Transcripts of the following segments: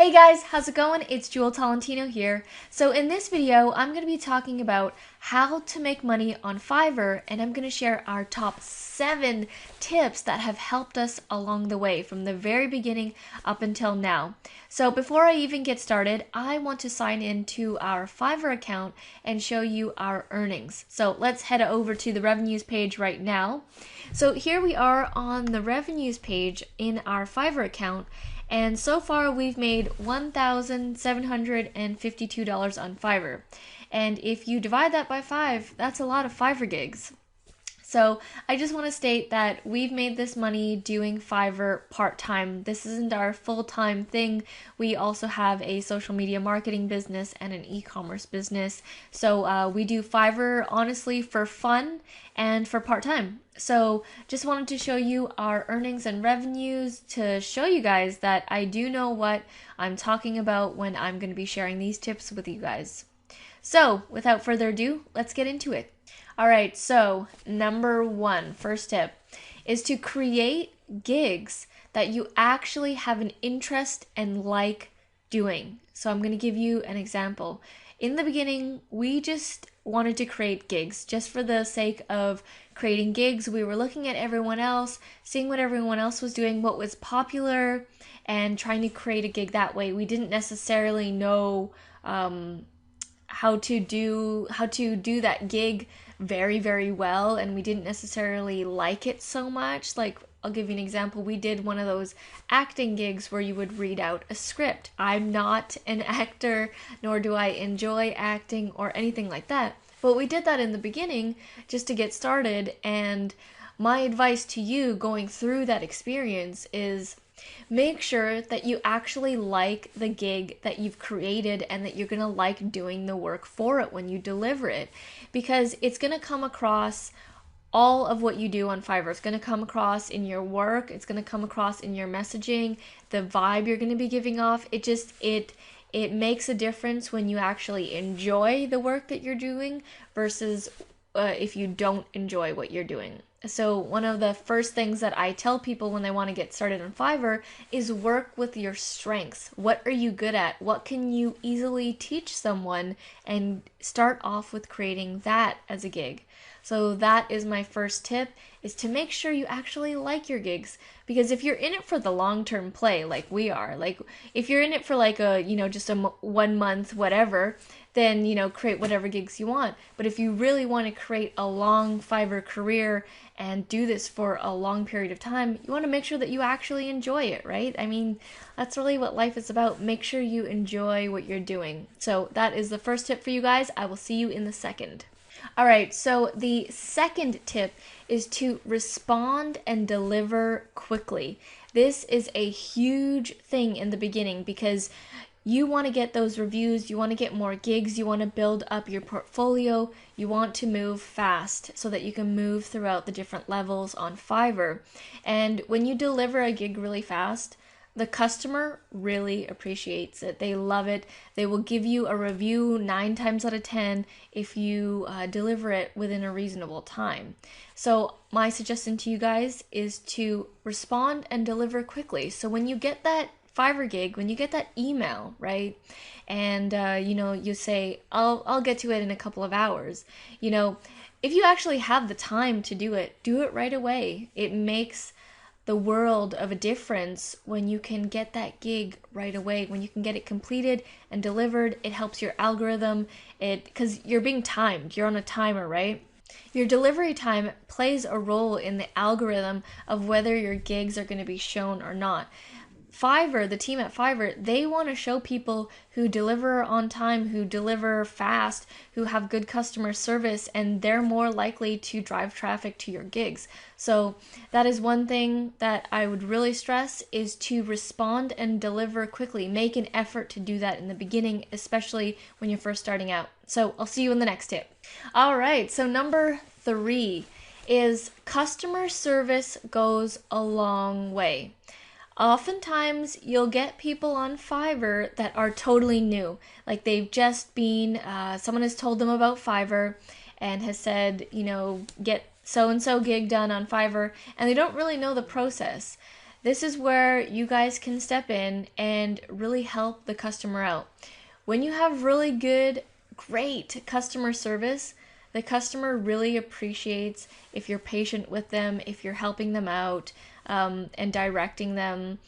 Hey guys, how's it going? It's Jewel Tolentino here. So in this video, I'm going to be talking about how to make money on Fiverr, and I'm going to share our top 7 tips that have helped us along the way from the very beginning up until now. So before I even get started, I want to sign into our Fiverr account and show you our earnings. So let's head over to the revenues page right now. So here we are on the revenues page in our Fiverr account. And so far we've made $1,752 on Fiverr. And if you divide that by 5, that's a lot of Fiverr gigs. So I just want to state that we've made this money doing Fiverr part-time. This isn't our full-time thing. We also have a social media marketing business and an e-commerce business. So we do Fiverr honestly for fun and for part-time. So just wanted to show you our earnings and revenues to show you guys that I do know what I'm talking about when I'm going to be sharing these tips with you guys. So without further ado, let's get into it. All right, so number 1, first tip, is to create gigs that you actually have an interest and like doing. So I'm going to give you an example. In the beginning, we just wanted to create gigs just for the sake of creating gigs. We were looking at everyone else, seeing what everyone else was doing, what was popular, and trying to create a gig that way. We didn't necessarily know how to do that gig very well, and we didn't necessarily like it so much. Like, I'll give you an example. We did one of those acting gigs where you would read out a script. I'm not an actor, nor do I enjoy acting or anything like that, but we did that in the beginning just to get started. And my advice to you going through that experience is make sure that you actually like the gig that you've created and that you're going to like doing the work for it when you deliver it, because it's going to come across all of what you do on Fiverr. It's going to come across in your work. It's going to come across in your messaging, the vibe you're going to be giving off. It makes a difference when you actually enjoy the work that you're doing versus if you don't enjoy what you're doing. So one of the first things that I tell people when they want to get started on Fiverr is work with your strengths. What are you good at? What can you easily teach someone? And start off with creating that as a gig. So that is my first tip, is to make sure you actually like your gigs. Because if you're in it for the long-term play, like we are, like if you're in it for like a, just a 1 month, whatever, then, create whatever gigs you want. But if you really want to create a long Fiverr career and do this for a long period of time, you want to make sure that you actually enjoy it, right? I mean, that's really what life is about. Make sure you enjoy what you're doing. So that is the first tip for you guys. I will see you in the second. All right, so the second tip is to respond and deliver quickly. This is a huge thing in the beginning because you want to get those reviews, you want to get more gigs, you want to build up your portfolio, you want to move fast so that you can move throughout the different levels on Fiverr. And when you deliver a gig really fast, the customer really appreciates it. They love it. They will give you a review 9 times out of 10 if you deliver it within a reasonable time. So my suggestion to you guys is to respond and deliver quickly. So when you get that Fiverr gig, when you get that email, right, and you say, I'll get to it in a couple of hours, if you actually have the time to do it right away. It makes the world of a difference when you can get that gig right away, when you can get it completed and delivered. It helps your algorithm, because you're being timed, you're on a timer, right? Your delivery time plays a role in the algorithm of whether your gigs are going to be shown or not. Fiverr, the team at Fiverr, they want to show people who deliver on time, who deliver fast, who have good customer service, and they're more likely to drive traffic to your gigs. So that is one thing that I would really stress, is to respond and deliver quickly. Make an effort to do that in the beginning, especially when you're first starting out. So I'll see you in the next tip. All right, so number 3 is customer service goes a long way. Oftentimes, you'll get people on Fiverr that are totally new. Like they've just been, someone has told them about Fiverr and has said, get so-and-so gig done on Fiverr, and they don't really know the process. This is where you guys can step in and really help the customer out. When you have really good, great customer service, the customer really appreciates if you're patient with them, if you're helping them out, and directing them.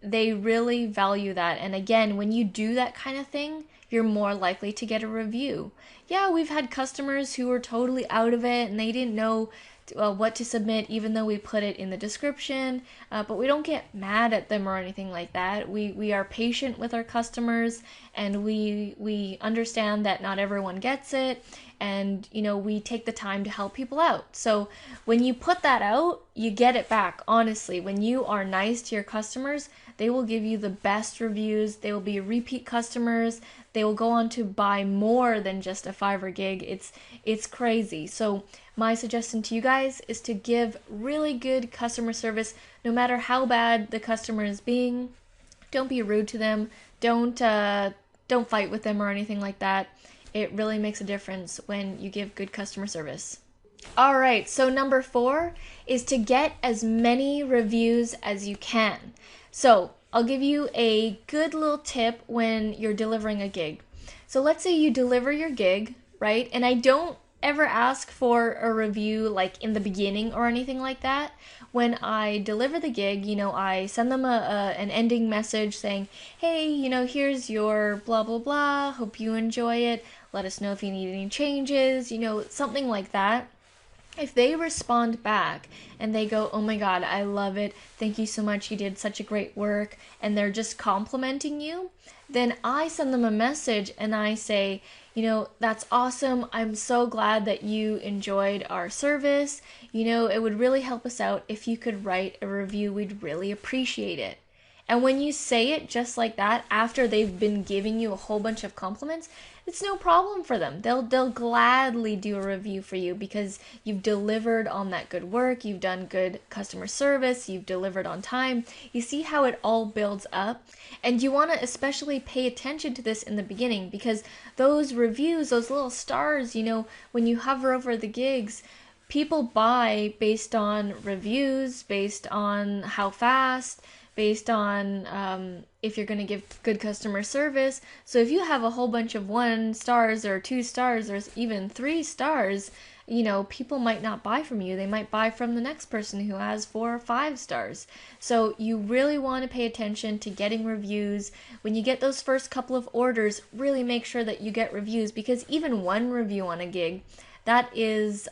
They really value that. And again, when you do that kind of thing, you're more likely to get a review. Yeah, we've had customers who were totally out of it and they didn't know what to submit, even though we put it in the description. But we don't get mad at them or anything like that. We are patient with our customers, and we understand that not everyone gets it, and we take the time to help people out. So when you put that out, you get it back. Honestly, when you are nice to your customers, they will give you the best reviews. They will be repeat customers. They will go on to buy more than just a Fiverr gig. It's crazy. So my suggestion to you guys is to give really good customer service, no matter how bad the customer is being. Don't be rude to them. Don't fight with them or anything like that. It really makes a difference when you give good customer service. All right, so number 4 is to get as many reviews as you can. So I'll give you a good little tip when you're delivering a gig. So let's say you deliver your gig, right? And I don't ever ask for a review like in the beginning or anything like that. When I deliver the gig, I send them an ending message saying, hey, here's your blah, blah, blah. Hope you enjoy it. Let us know if you need any changes, something like that. If they respond back and they go, oh my God, I love it. Thank you so much. You did such a great work. And they're just complimenting you. Then I send them a message and I say, that's awesome. I'm so glad that you enjoyed our service. It would really help us out if you could write a review. We'd really appreciate it. And when you say it just like that, after they've been giving you a whole bunch of compliments, it's no problem for them. They'll gladly do a review for you because you've delivered on that good work, you've done good customer service, you've delivered on time. You see how it all builds up? And you want to especially pay attention to this in the beginning, because those reviews, those little stars, when you hover over the gigs, people buy based on reviews, based on how fast, based on if you're going to give good customer service. So if you have a whole bunch of 1 stars or 2 stars or even 3 stars, people might not buy from you. They might buy from the next person who has 4 or 5 stars. So you really want to pay attention to getting reviews. When you get those first couple of orders, really make sure that you get reviews, because even 1 review on a gig, that is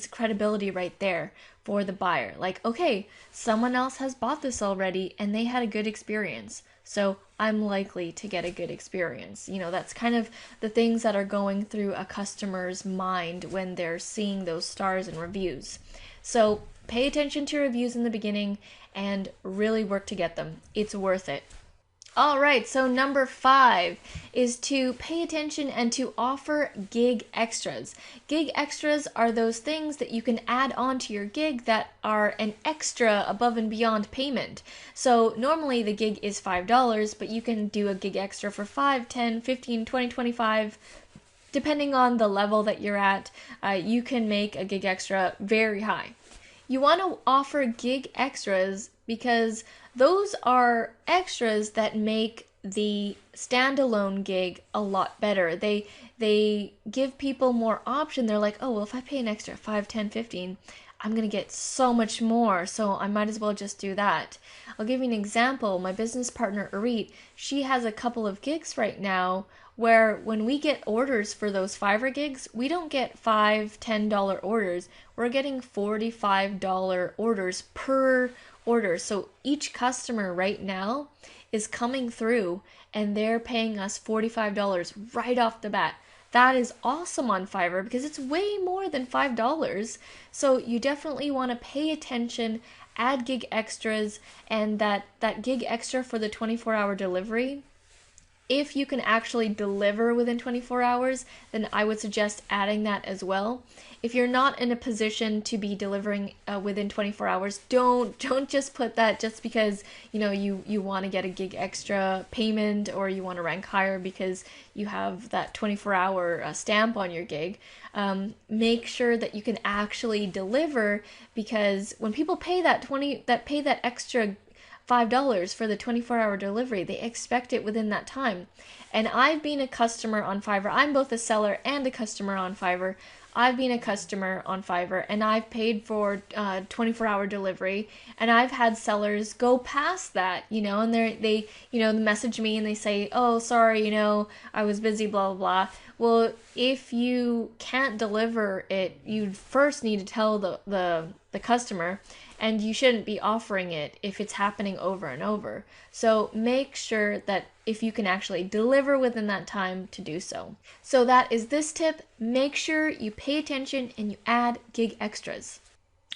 credibility right there for the buyer. Like, okay, someone else has bought this already and they had a good experience, so I'm likely to get a good experience. That's kind of the things that are going through a customer's mind when they're seeing those stars and reviews. So pay attention to reviews in the beginning and really work to get them. It's worth it. All right, so number 5 is to pay attention and to offer gig extras. Gig extras are those things that you can add on to your gig that are an extra above and beyond payment. So normally the gig is $5, but you can do a gig extra for 5, 10, 15, 20, 25. Depending on the level that you're at, you can make a gig extra very high. You want to offer gig extras because those are extras that make the standalone gig a lot better. They give people more option. They're like, oh, well, if I pay an extra 5, 10, 15, I'm going to get so much more, so I might as well just do that. I'll give you an example. My business partner, Arit, she has a couple of gigs right now where when we get orders for those Fiverr gigs, we don't get $5, $10 orders. We're getting $45 orders per order. So each customer right now is coming through and they're paying us $45 right off the bat. That is awesome on Fiverr because it's way more than $5. So you definitely want to pay attention, add gig extras, and that gig extra for the 24-hour delivery, If you can actually deliver within 24 hours, then I would suggest adding that as well. If you're not in a position to be delivering within 24 hours, don't just put that just because you want to get a gig extra payment, or you want to rank higher because you have that 24-hour stamp on your gig. Make sure that you can actually deliver, because when people pay that extra $5 for the 24-hour delivery, they expect it within that time. And I've been a customer on Fiverr. I'm both a seller and a customer on Fiverr. I've been a customer on Fiverr, and I've paid for 24-hour delivery, and I've had sellers go past that, and they message me and they say, "Oh, sorry, I was busy, blah blah blah." Well, if you can't deliver it, you first need to tell the customer, and you shouldn't be offering it if it's happening over and over. So make sure that if you can actually deliver within that time, to do so. So that is this tip. Make sure you pay attention and you add gig extras.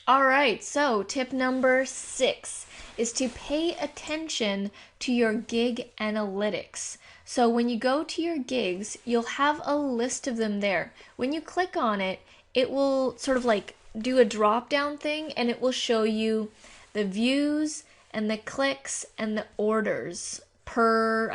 All right, so tip number 6 is to pay attention to your gig analytics. So when you go to your gigs, you'll have a list of them there. When you click on it, it will sort of like do a drop down thing, and it will show you the views and the clicks and the orders per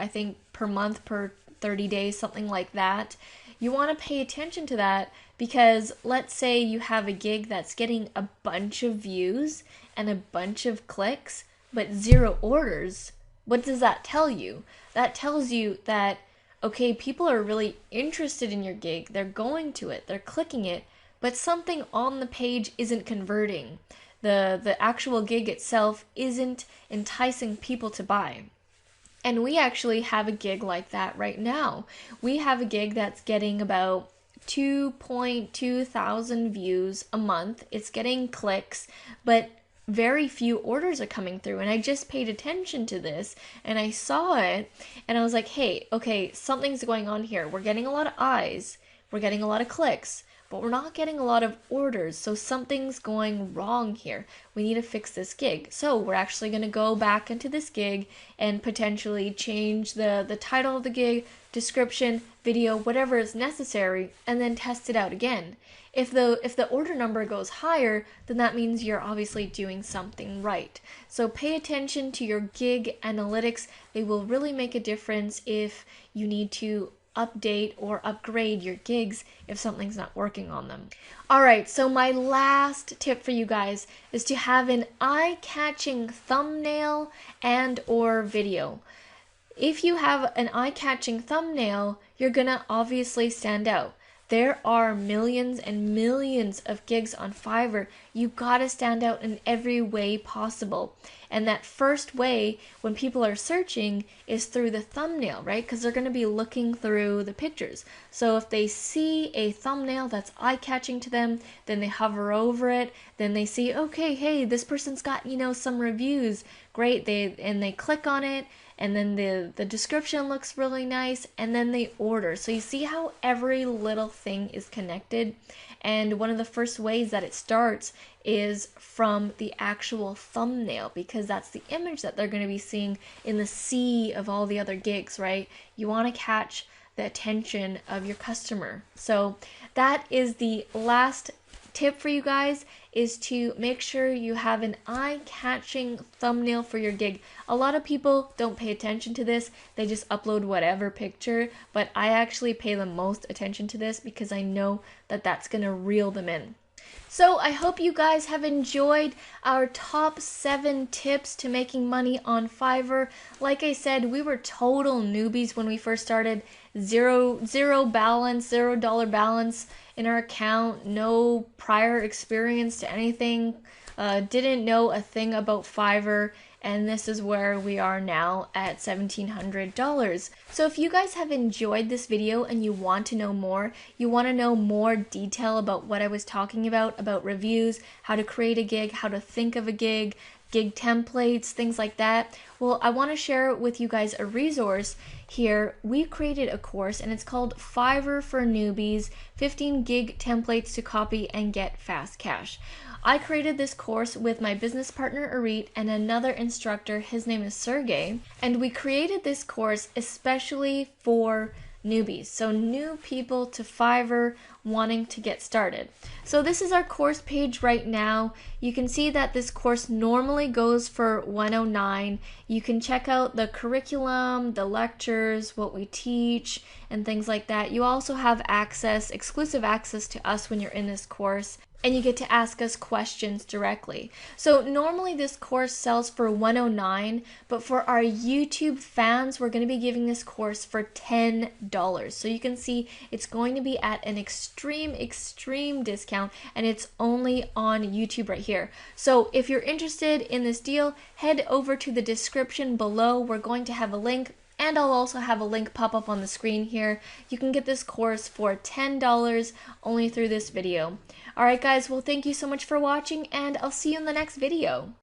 month, per 30 days, something like that. You want to pay attention to that, because let's say you have a gig that's getting a bunch of views and a bunch of clicks but 0 orders. What does that tell you? That tells you that, okay, people are really interested in your gig, they're going to it, they're clicking it, but something on the page isn't converting. The actual gig itself isn't enticing people to buy. And we actually have a gig like that right now. We have a gig that's getting about 2.2 thousand views a month. It's getting clicks, but very few orders are coming through. And I just paid attention to this, and I saw it, and I was like, hey, okay, something's going on here. We're getting a lot of eyes, we're getting a lot of clicks, but we're not getting a lot of orders, so something's going wrong here. We need to fix this gig. So we're actually going to go back into this gig and potentially change the title of the gig, description, video, whatever is necessary, and then test it out again. If the order number goes higher, then that means you're obviously doing something right. So pay attention to your gig analytics. They will really make a difference if you need to update or upgrade your gigs if something's not working on them. All right, so my last tip for you guys is to have an eye-catching thumbnail and or video. If you have an eye-catching thumbnail, you're gonna obviously stand out. There are millions and millions of gigs on Fiverr. You gotta stand out in every way possible. And that first way, when people are searching, is through the thumbnail, right? Because they're gonna be looking through the pictures. So if they see a thumbnail that's eye-catching to them, then they hover over it, then they see, okay, hey, this person's got, some reviews. Great, they click on it, and then the description looks really nice, and then they order. So you see how every little thing is connected? And one of the first ways that it starts is from the actual thumbnail, because that's the image that they're going to be seeing in the sea of all the other gigs, right? You want to catch the attention of your customer. So that is the last tip for you guys, is to make sure you have an eye-catching thumbnail for your gig. A lot of people don't pay attention to this. They just upload whatever picture, but I actually pay the most attention to this because I know that that's going to reel them in. So I hope you guys have enjoyed our top 7 tips to making money on Fiverr. Like I said, we were total newbies when we first started. Zero balance, $0 balance in our account, no prior experience to anything, didn't know a thing about Fiverr, and this is where we are now at $1,700. So if you guys have enjoyed this video and you want to know more, you want to know more detail about what I was talking about reviews, how to create a gig, how to think of a gig, gig templates, things like that. Well, I want to share with you guys a resource here. We created a course and it's called Fiverr for Newbies, 15 gig templates to copy and get fast cash. I created this course with my business partner Arit and another instructor, his name is Sergey, and we created this course especially for newbies, so new people to Fiverr wanting to get started. So this is our course page right now. You can see that this course normally goes for $109. You can check out the curriculum, the lectures, what we teach, and things like that. You also have access, exclusive access to us when you're in this course, and you get to ask us questions directly. So normally this course sells for $109, but for our YouTube fans, we're going to be giving this course for $10. So you can see it's going to be at an extreme discount, and it's only on YouTube right here. So if you're interested in this deal, head over to the description below. We're going to have a link, and I'll also have a link pop up on the screen here. You can get this course for $10 only through this video. Alright guys, well thank you so much for watching, and I'll see you in the next video.